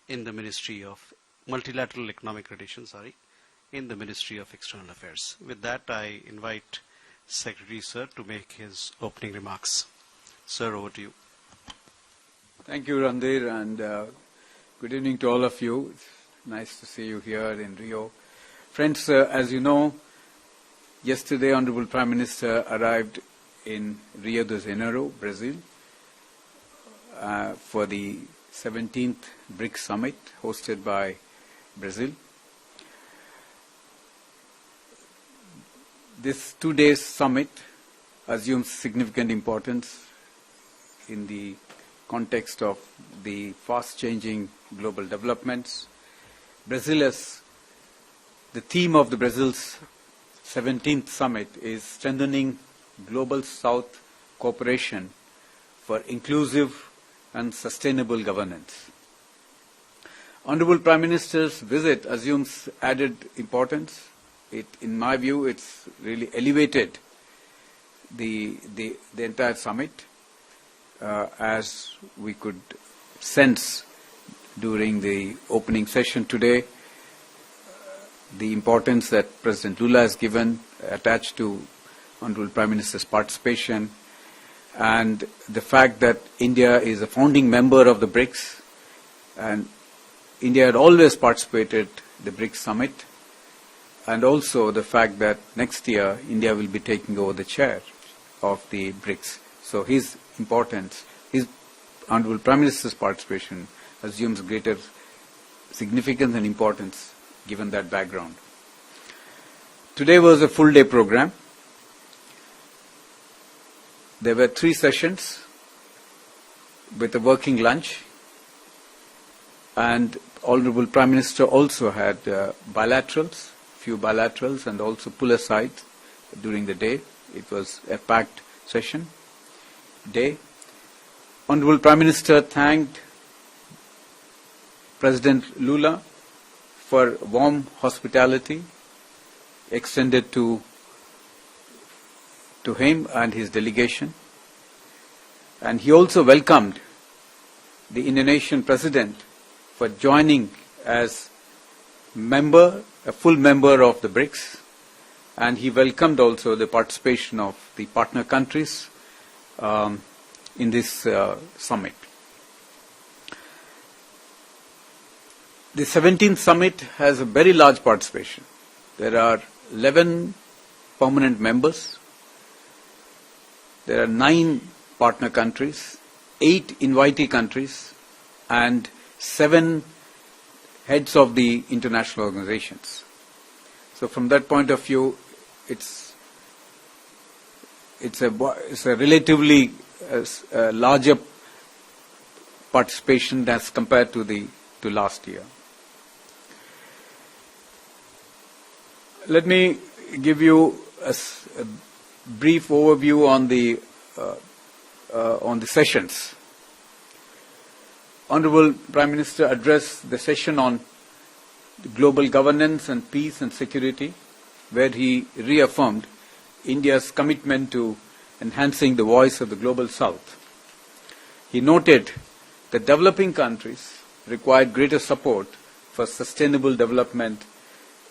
in the Ministry of Multilateral Economic Relations, in the Ministry of External Affairs. With that, I invite Secretary Sir to make his opening remarks. Sir, over to you. Thank you, Randhir, and good evening to all of you. It's nice to see you here in Rio. Friends, as you know, yesterday Honorable Prime Minister arrived in Rio de Janeiro, Brazil, for the 17th BRICS Summit hosted by Brazil. This 2-day summit assumes significant importance in the context of the fast-changing global developments. The theme of the Brazil's 17th summit is strengthening global South cooperation for inclusive and sustainable governance. Honorable Prime Minister's visit assumes added importance. In my view, it's really elevated the entire summit, as we could sense during the opening session today. The importance that President Lula has given, attached to Honorable Prime Minister's participation, and the fact that India is a founding member of the BRICS, and India had always participated in the BRICS Summit, and also the fact that next year India will be taking over the chair of the BRICS. So his importance, his Honorable Prime Minister's participation assumes greater significance and importance given that background. Today was a full-day program. There were 3 sessions with a working lunch, and Honorable Prime Minister also had few bilaterals, and also pull-aside during the day. It was a packed session day. Honorable Prime Minister thanked President Lula for warm hospitality extended to him and his delegation. And he also welcomed the Indonesian President for joining as a full member of the BRICS, and he welcomed also the participation of the partner countries in this summit. The 17th summit has a very large participation. There are 11 permanent members. There are 9 partner countries, 8 invitee countries, and 7 heads of the international organizations. So from that point of view, it's a relatively larger participation as compared to last year. Let me give you a brief overview on the sessions. Honorable Prime Minister addressed the session on global governance and peace and security, where he reaffirmed India's commitment to enhancing the voice of the global South. He noted that developing countries require greater support for sustainable development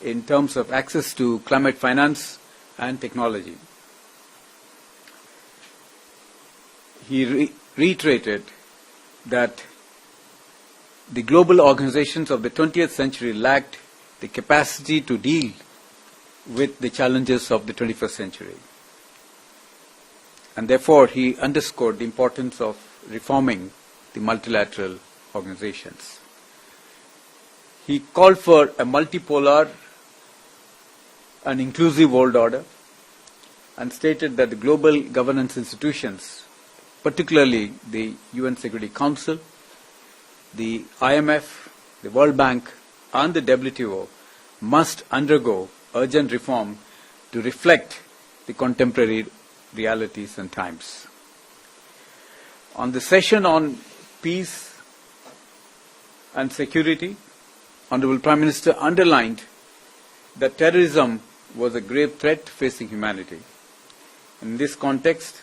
in terms of access to climate finance and technology. He reiterated that the global organizations of the 20th century lacked the capacity to deal with the challenges of the 21st century. And therefore, he underscored the importance of reforming the multilateral organizations. He called for a multipolar and inclusive world order, and stated that the global governance institutions, particularly the UN Security Council, the IMF, the World Bank, and the WTO, must undergo urgent reform to reflect the contemporary realities and times. On the session on peace and security, Honorable Prime Minister underlined that terrorism was a grave threat facing humanity. In this context,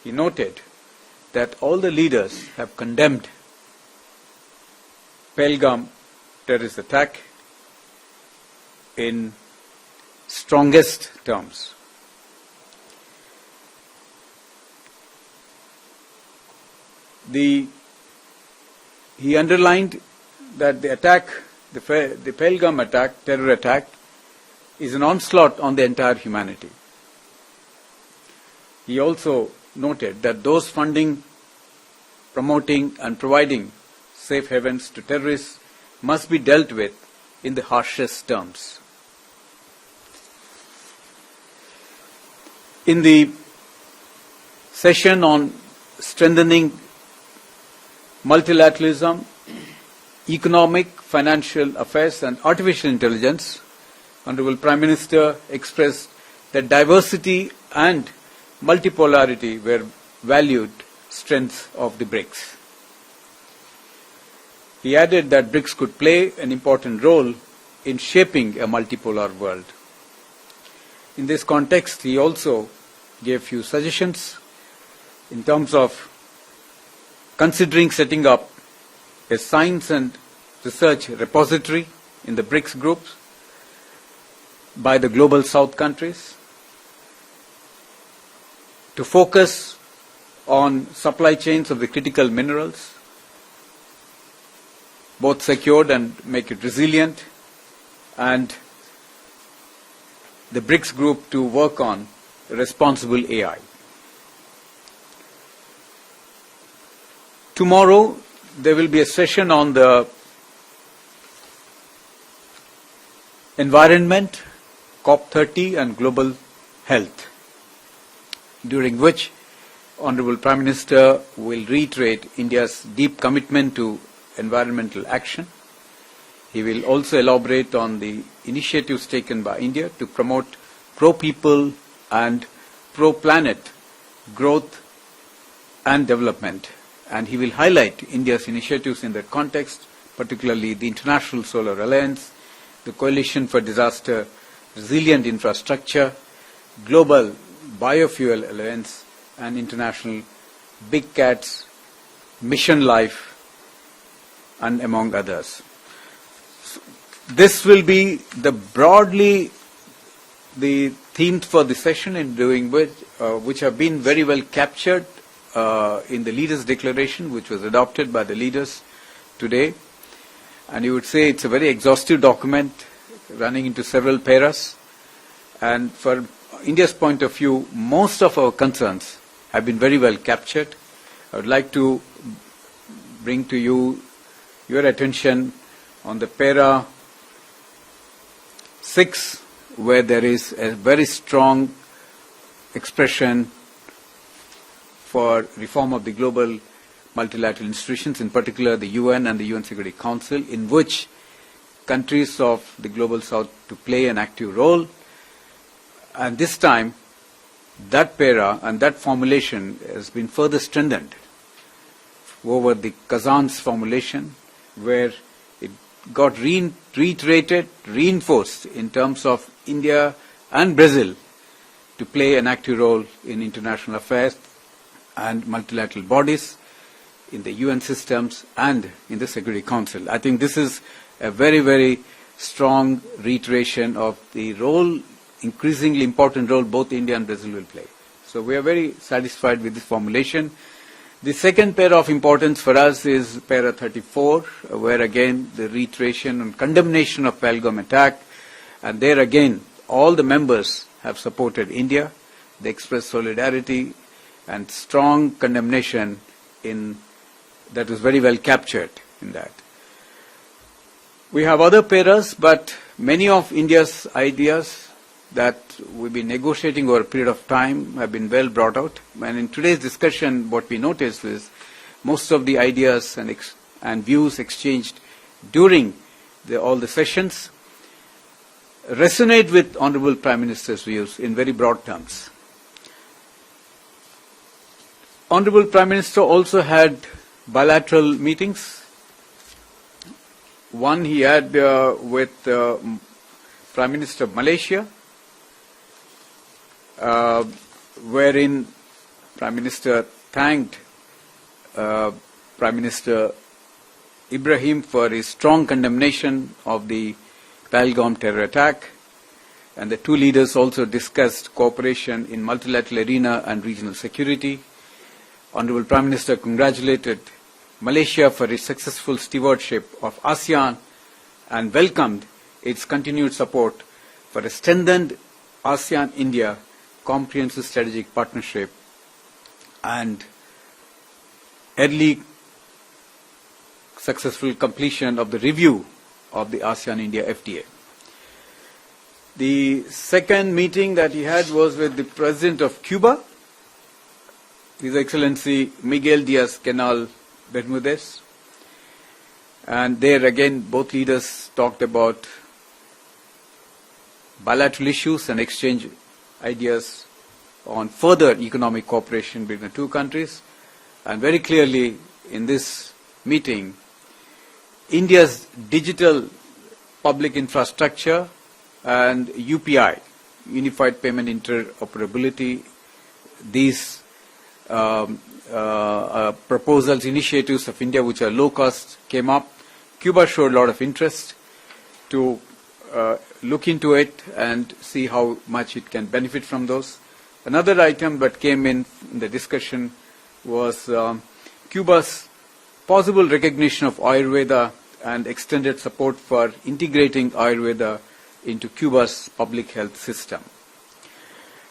he noted that all the leaders have condemned Pahalgam terrorist attack in strongest terms. He underlined that the attack, the Pahalgam attack, terror attack, is an onslaught on the entire humanity. He also noted that those funding, promoting and providing safe havens to terrorists must be dealt with in the harshest terms. In the session on strengthening multilateralism, economic, financial affairs and artificial intelligence, Honorable Prime Minister expressed that diversity and multipolarity were valued strengths of the BRICS. He added that BRICS could play an important role in shaping a multipolar world. In this context, he also gave few suggestions in terms of considering setting up a science and research repository in the BRICS groups by the Global South countries to focus on supply chains of the critical minerals, both secured and make it resilient, and the BRICS group to work on responsible AI. Tomorrow, there will be a session on the environment, COP30 and global health, during which Honorable Prime Minister will reiterate India's deep commitment to environmental action. He will also elaborate on the initiatives taken by India to promote pro-people and pro-planet growth and development. And he will highlight India's initiatives in that context, particularly the International Solar Alliance, the Coalition for Disaster Resilient Infrastructure, Global Biofuel Alliance, and International Big Cats, Mission Life, and among others. So this will be broadly the themes for the session, in doing which have been very well captured in the Leaders' Declaration, which was adopted by the leaders today. And you would say it's a very exhaustive document running into several paras. And for India's point of view, most of our concerns have been very well captured. I would like to bring to you your attention on the para 6, where there is a very strong expression for reform of the global multilateral institutions, in particular the UN and the UN Security Council, in which countries of the Global South to play an active role. And this time, that para and that formulation has been further strengthened over the Kazan's formulation, where it got reiterated, reinforced in terms of India and Brazil to play an active role in international affairs and multilateral bodies, in the UN systems and in the Security Council. I think this is a very, very strong reiteration of the role, increasingly important role, both India and Brazil will play. So we are very satisfied with this formulation. The second para of importance for us is para 34, where again the reiteration and condemnation of Pahalgam attack, and there again all the members have supported India. They expressed solidarity and strong condemnation that was very well captured in that. We have other paras, but many of India's ideas that we've been negotiating over a period of time have been well brought out. And in today's discussion, what we noticed is most of the ideas and views exchanged during all the sessions resonate with Honorable Prime Minister's views in very broad terms. Honorable Prime Minister also had bilateral meetings. One he had with Prime Minister of Malaysia, wherein Prime Minister thanked Prime Minister Ibrahim for his strong condemnation of the Pahalgam terror attack. And the two leaders also discussed cooperation in multilateral arena and regional security. Honorable Prime Minister congratulated Malaysia for its successful stewardship of ASEAN and welcomed its continued support for a strengthened ASEAN-India comprehensive strategic partnership and early successful completion of the review of the ASEAN-India FTA. The second meeting that he had was with the President of Cuba, His Excellency Miguel Diaz-Canel Bermudez. And there again, both leaders talked about bilateral issues and exchanged ideas on further economic cooperation between the two countries. And very clearly in this meeting, India's digital public infrastructure and UPI, Unified Payment Interoperability, these proposals, initiatives of India which are low cost came up. Cuba showed a lot of interest to look into it and see how much it can benefit from those. Another item that came in the discussion was Cuba's possible recognition of Ayurveda and extended support for integrating Ayurveda into Cuba's public health system.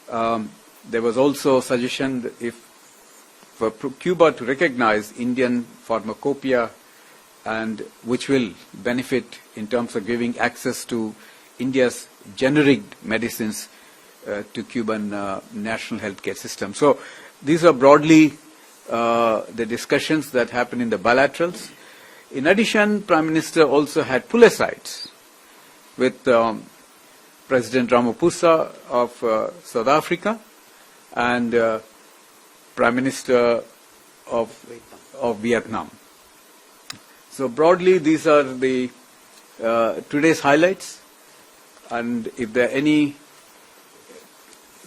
There was also a suggestion that for Cuba to recognize Indian pharmacopoeia, and which will benefit in terms of giving access to India's generic medicines to Cuban national healthcare system. So these are broadly the discussions that happen in the bilaterals. In addition, Prime Minister also had pull-asides with President Ramaphosa of South Africa and Prime Minister of Vietnam. So broadly, these are the today's highlights. And if there are any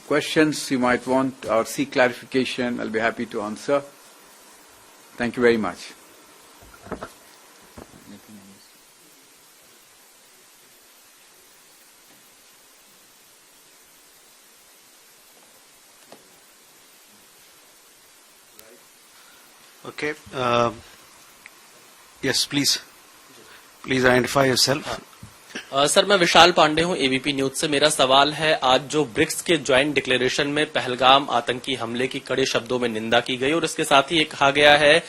questions you might want or seek clarification, I'll be happy to answer. Thank you very much. Okay. Yes, please. Please identify yourself. Sir मैं विशाल पांडे हूं ABP news से। मेरा सवाल है, आज जो BRICS के joint declaration में पहलगाम आतंकी हमले की कड़े शब्दों में निंदा की गई और इसके साथ ही ये कहा गया है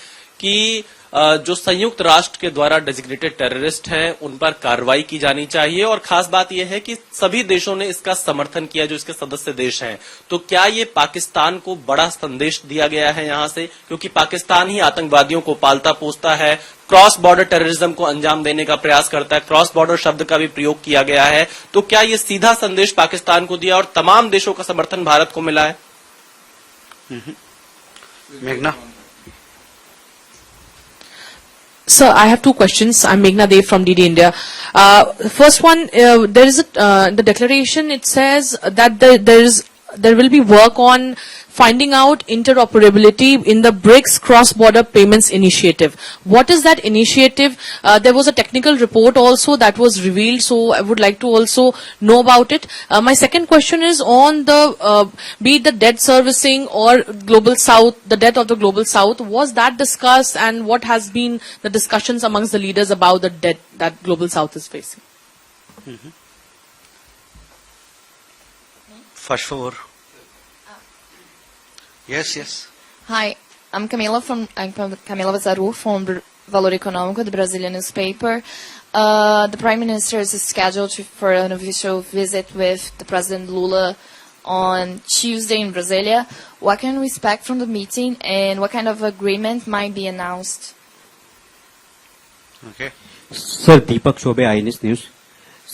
कि जो संयुक्त राष्ट्र के द्वारा डेजिग्नेटेड टेररिस्ट हैं उन पर कार्रवाई की जानी चाहिए, और खास बात यह है कि सभी देशों ने इसका समर्थन किया जो इसके सदस्य देश हैं। तो क्या ये पाकिस्तान को बड़ा संदेश दिया गया है यहां से, क्योंकि पाकिस्तान ही आतंकवादियों को पालता पोसता है, क्रॉस बॉर्डर टेररिज्म को अंजाम देने का प्रयास करता है, क्रॉस बॉर्डर शब्द का भी प्रयोग किया गया है। तो क्या ये सीधा संदेश पाकिस्तान को दिया और तमाम देशों का समर्थन भारत को मिला है? मेघना. Sir, I have two questions. I'm Meghna Dev from DD India. First one, there is the declaration. It says that there will be work on finding out interoperability in the BRICS cross-border payments initiative. What is that initiative? There was a technical report also that was revealed, so I would like to also know about it. My second question is on the, be it the debt servicing or Global South, the debt of the Global South. Was that discussed, and what has been the discussions amongst the leaders about the debt that Global South is facing? Faz favor. Yes. Hi, I'm Camila Vazzaru from Valor Econômico, the Brazilian newspaper. The Prime Minister is scheduled for an official visit with the President Lula on Tuesday in Brasilia. What can we expect from the meeting, and what kind of agreement might be announced? Okay. Sir Deepak Choubey INS news.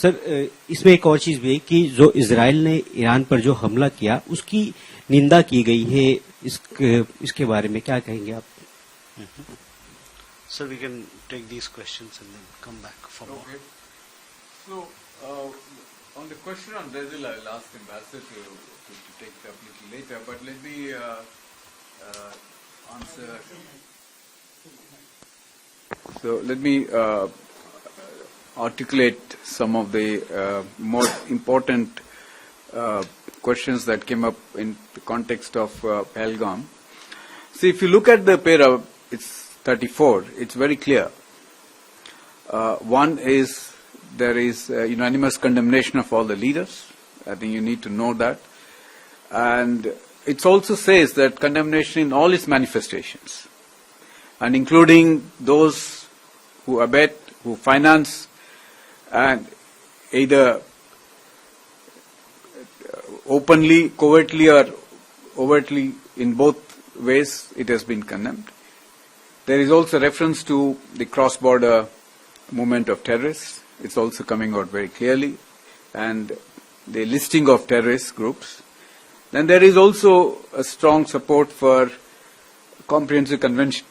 Sir इसमें एक और चीज भी है कि जो Israel ने Iran पर जो हमला किया उसकी निंदा की गई है, इसके बारे में क्या कहेंगे आप? So we can take these questions and then come back for more. Okay. So, on the question on Brazil, I'll ask the ambassador to take it up a little later, but let me answer. So let me articulate some of the more important questions that came up in the context of Pahalgam. See, if you look at the para, it's 34, it's very clear. One is there is unanimous condemnation of all the leaders. I think you need to know that. And it also says that condemnation in all its manifestations, and including those who abet, who finance, and either openly, covertly, or overtly, in both ways, it has been condemned. There is also reference to the cross-border movement of terrorists. It's also coming out very clearly, and the listing of terrorist groups. Then there is also a strong support for comprehensive convention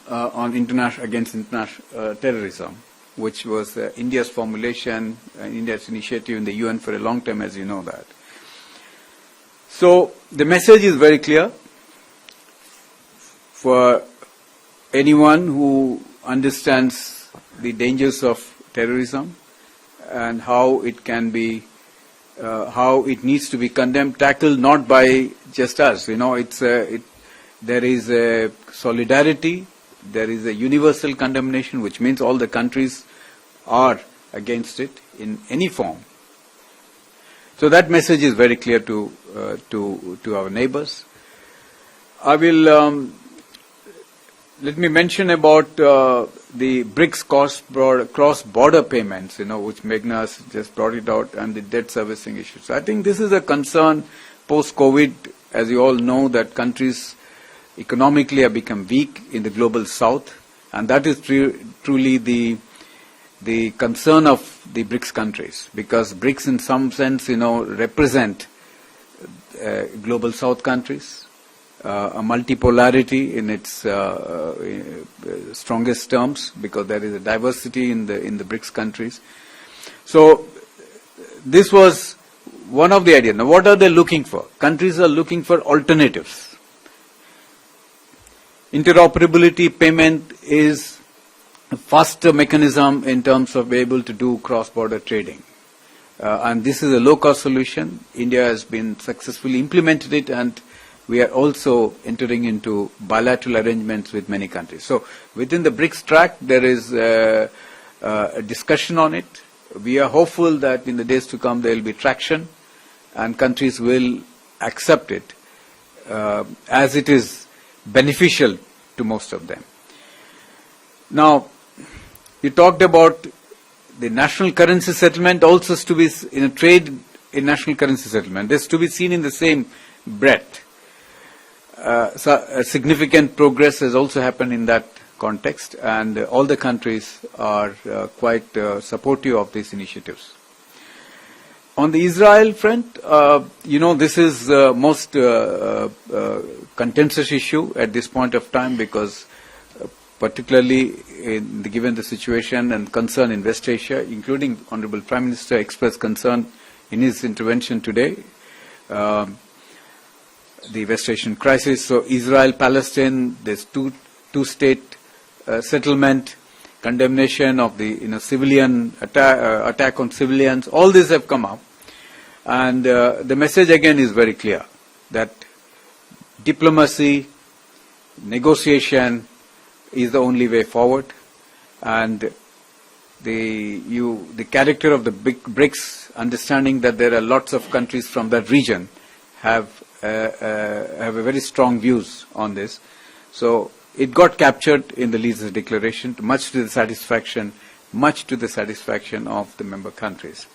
on against international terrorism, which was India's formulation, India's initiative in the UN for a long time, as you know that. So the message is very clear for anyone who understands the dangers of terrorism and how it can be, how it needs to be condemned, tackled not by just us. You know, there is a solidarity, there is a universal condemnation, which means all the countries are against it in any form. So that message is very clear to our neighbors. I will let me mention about the BRICS cross-border payments, which Meghna has just brought it out, and the debt servicing issues. So I think this is a concern post-COVID, as you all know, that countries economically have become weak in the global south, and that is truly the concern of the BRICS countries, because BRICS in some sense, represent global south countries, a multipolarity in its strongest terms, because there is a diversity in the BRICS countries. So this was one of the ideas. Now what are they looking for? Countries are looking for alternatives. Interoperability payment is a faster mechanism in terms of being able to do cross-border trading. And this is a low-cost solution. India has been successfully implemented it, and we are also entering into bilateral arrangements with many countries. So within the BRICS track, there is a discussion on it. We are hopeful that in the days to come there will be traction, and countries will accept it as it is beneficial to most of them. Now, you talked about the national currency settlement also is to be in a trade in national currency settlement. This is to be seen in the same breadth. So a significant progress has also happened in that context, and all the countries are quite supportive of these initiatives. On the Israel front, this is the most contentious issue at this point of time, because particularly given the situation and concern in West Asia, including Honorable Prime Minister expressed concern in his intervention today, the West Asian crisis. So Israel-Palestine, there's two-state settlement, condemnation of the civilian attack on civilians. All these have come up, and the message again is very clear that diplomacy, negotiation is the only way forward, and the character of the big BRICS, understanding that there are lots of countries from that region, have a very strong views on this. So it got captured in the leaders' declaration, much to the satisfaction of the member countries.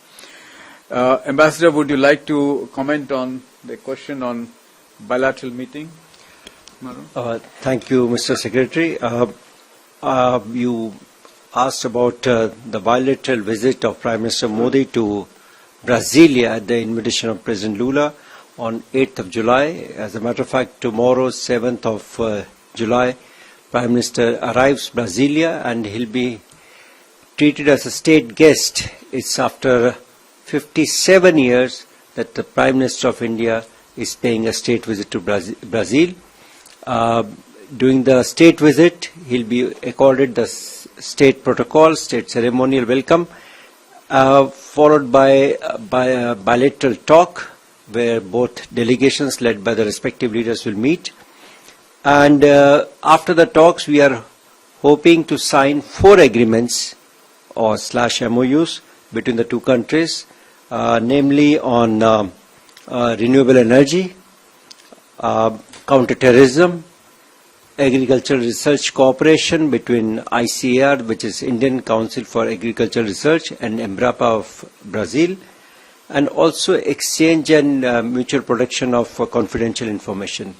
Ambassador, would you like to comment on the question on bilateral meeting? Thank you, Mr. Secretary. You asked about the bilateral visit of Prime Minister Modi to Brasilia at the invitation of President Lula on 8th of July. As a matter of fact, tomorrow, 7th of July, Prime Minister arrives Brasilia, and he'll be treated as a state guest. It's after 57 years that the Prime Minister of India is paying a state visit to Brazil. During the state visit, he'll be accorded the state protocol, state ceremonial welcome, followed by a bilateral talk where both delegations led by the respective leaders will meet. And after the talks, we are hoping to sign 4 agreements or /MOUs between the two countries, namely on renewable energy, counter-terrorism, agricultural research cooperation between ICAR, which is Indian Council for Agricultural Research, and Embrapa of Brazil, and also exchange and mutual protection of confidential information.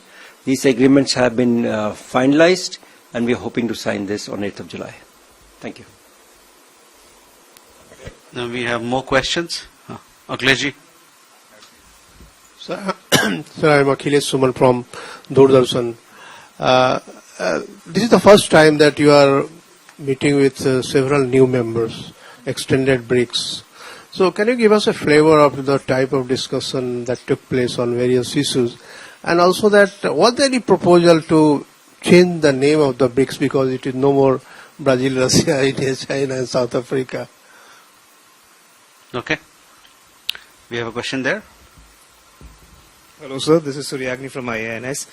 These agreements have been finalized, and we are hoping to sign this on 8th of July. Thank you. Now we have more questions. Akhilesh. Sir, I'm Akhilesh Suman from Doordarshan. This is the first time that you are meeting with several new members, extended BRICS. So can you give us a flavor of the type of discussion that took place on various issues? And also that, was there any proposal to change the name of the BRICS because it is no more Brazil, Russia, India, China and South Africa? Okay. We have a question there. Hello, sir. This is Suryagni from IANS.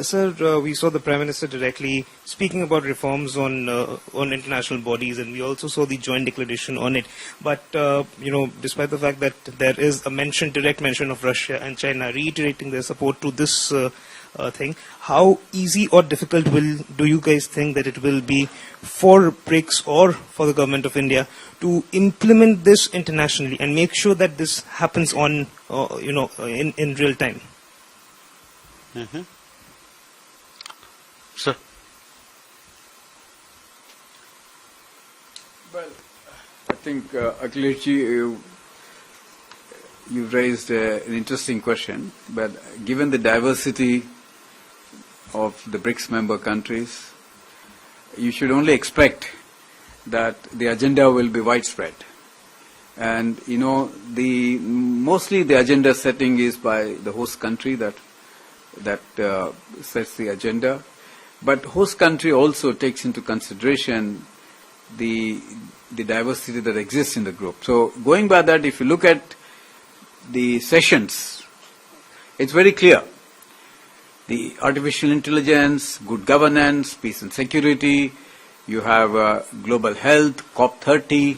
Sir, we saw the Prime Minister directly speaking about reforms on international bodies, and we also saw the joint declaration on it. But, despite the fact that there is a direct mention of Russia and China reiterating their support to this thing, how easy or difficult do you guys think that it will be for BRICS or for the government of India to implement this internationally and make sure that this happens on, in real time? Mm-hmm. Sir. Well, I think, Akhileshji, you raised an interesting question, but given the diversity of the BRICS member countries, you should only expect that the agenda will be widespread. And, mostly the agenda setting is by the host country that sets the agenda. But host country also takes into consideration the diversity that exists in the group. So going by that, if you look at the sessions, it's very clear. The artificial intelligence, good governance, peace and security, you have global health, COP30,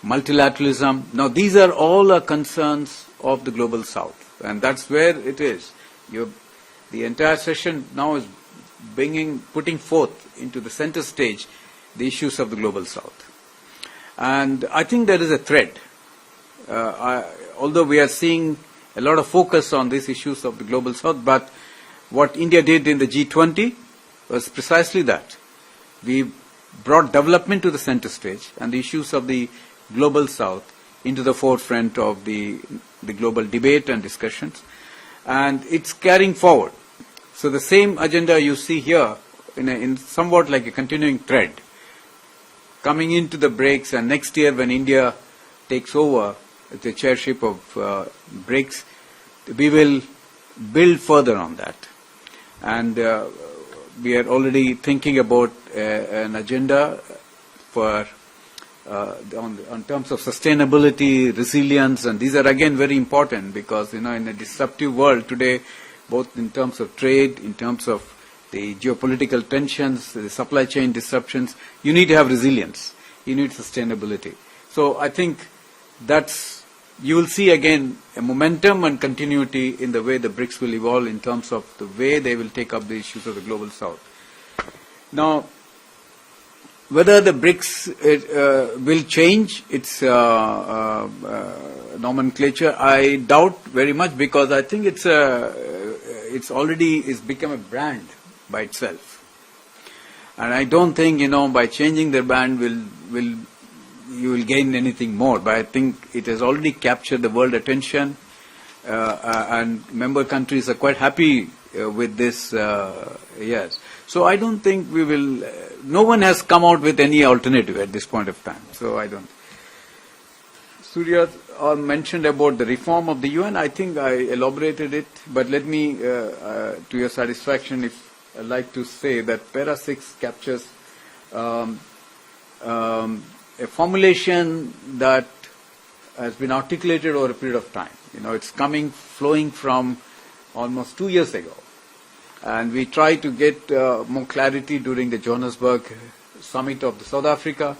multilateralism. Now these are all concerns of the global south, and that's where it is. The entire session now is putting forth into the center stage the issues of the global south. And I think there is a thread. Although we are seeing a lot of focus on these issues of the global south, but what India did in the G20 was precisely that. We brought development to the center stage and the issues of the global south into the forefront of the global debate and discussions, and it's carrying forward. So the same agenda you see here in somewhat like a continuing thread coming into the BRICS, and next year when India takes over the chairship of BRICS, we will build further on that. And we are already thinking about an agenda for on terms of sustainability, resilience, and these are again very important because in a disruptive world today, both in terms of trade, in terms of the geopolitical tensions, the supply chain disruptions, you need to have resilience. You need sustainability. So I think you will see again a momentum and continuity in the way the BRICS will evolve in terms of the way they will take up the issues of the global south. Now, whether the BRICS will change its nomenclature, I doubt very much because I think it's become a brand by itself. And I don't think, by changing the brand you will gain anything more. But I think it has already captured the world attention, and member countries are quite happy with this. Yes. So I don't think no one has come out with any alternative at this point of time. So I don't. Surya mentioned about the reform of the UN. I think I elaborated it, but let me, to your satisfaction, if like to say that Para 6 captures a formulation that has been articulated over a period of time. It's flowing from almost 2 years ago. And we tried to get more clarity during the Johannesburg summit of the South Africa.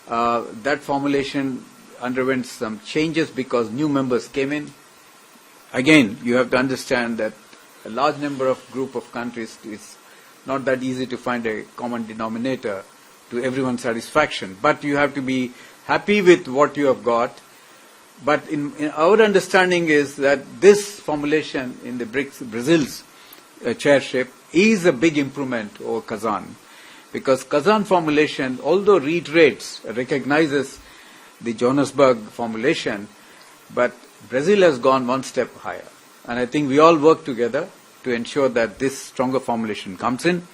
That formulation underwent some changes because new members came in. Again, you have to understand that a large number of group of countries, it's not that easy to find a common denominator to everyone's satisfaction. But you have to be happy with what you have got. But in our understanding is that this formulation in the Brazil's chairship is a big improvement over Kazan. Because Kazan formulation, although reiterates, recognizes the Johannesburg formulation, but Brazil has gone one step higher. And I think we all work together to ensure that this stronger formulation comes in,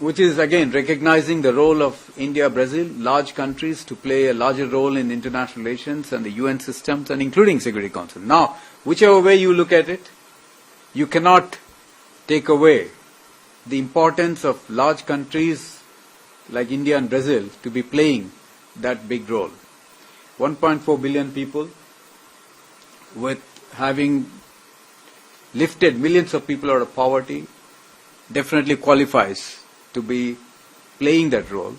which is again recognizing the role of India, Brazil, large countries to play a larger role in international relations and the UN systems and including Security Council. Now, whichever way you look at it, you cannot take away the importance of large countries like India and Brazil to be playing that big role. 1.4 billion people with having lifted millions of people out of poverty definitely qualifies to be playing that role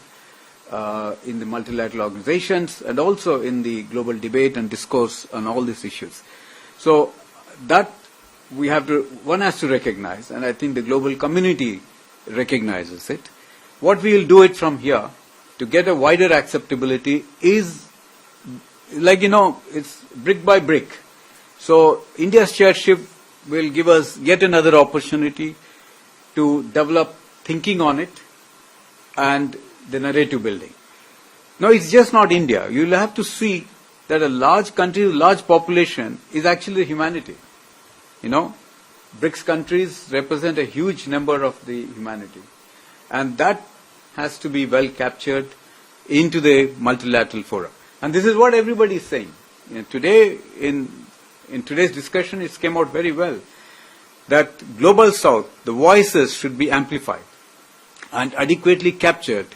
in the multilateral organizations and also in the global debate and discourse on all these issues. So that one has to recognize, and I think the global community recognizes it. What we will do it from here to get a wider acceptability is it's brick by brick. So India's chairship will give us yet another opportunity to develop thinking on it and the narrative building. Now, it's just not India. You will have to see that a large country with large population is actually humanity. BRICS countries represent a huge number of the humanity. And that has to be well captured into the multilateral forum. And this is what everybody is saying. Today, in today's discussion, it came out very well that Global South, the voices should be amplified and adequately captured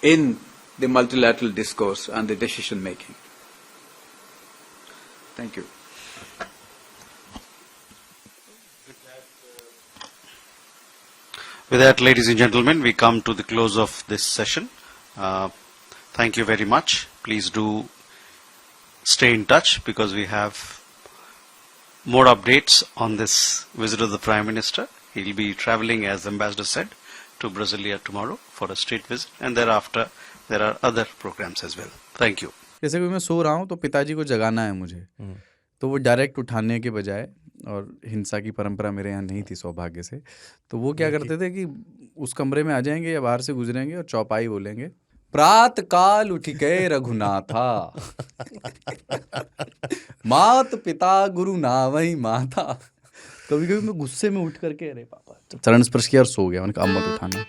in the multilateral discourse and the decision making. Thank you. With that, ladies and gentlemen, we come to the close of this session. Thank you very much. Please do stay in touch because we have more updates on this visit of the Prime Minister. He will be travelling, as Ambassador said, to Brasilia tomorrow for a state visit, and thereafter there are other programs as well. Thank you. जैसे कि मैं सो रहा हूँ तो पिताजी को जगाना है मुझे, तो वो डायरेक्ट उठाने के बजाय, और हिंसा की परंपरा मेरे यहाँ नहीं थी सौभाग्य से, तो वो क्या करते थे कि उस कमरे में आ जाएंगे या बाहर से गुजरेंगे और चौपाई बोलेंगे, प्रात काल उठ गए रघुनाथा, मात पिता गुरु नावही माता। कभी कभी मैं गुस्से में उठ करके अरे पापा चरण स्पर्श किया और सो गया, मैंने कहा अब मत उठाना।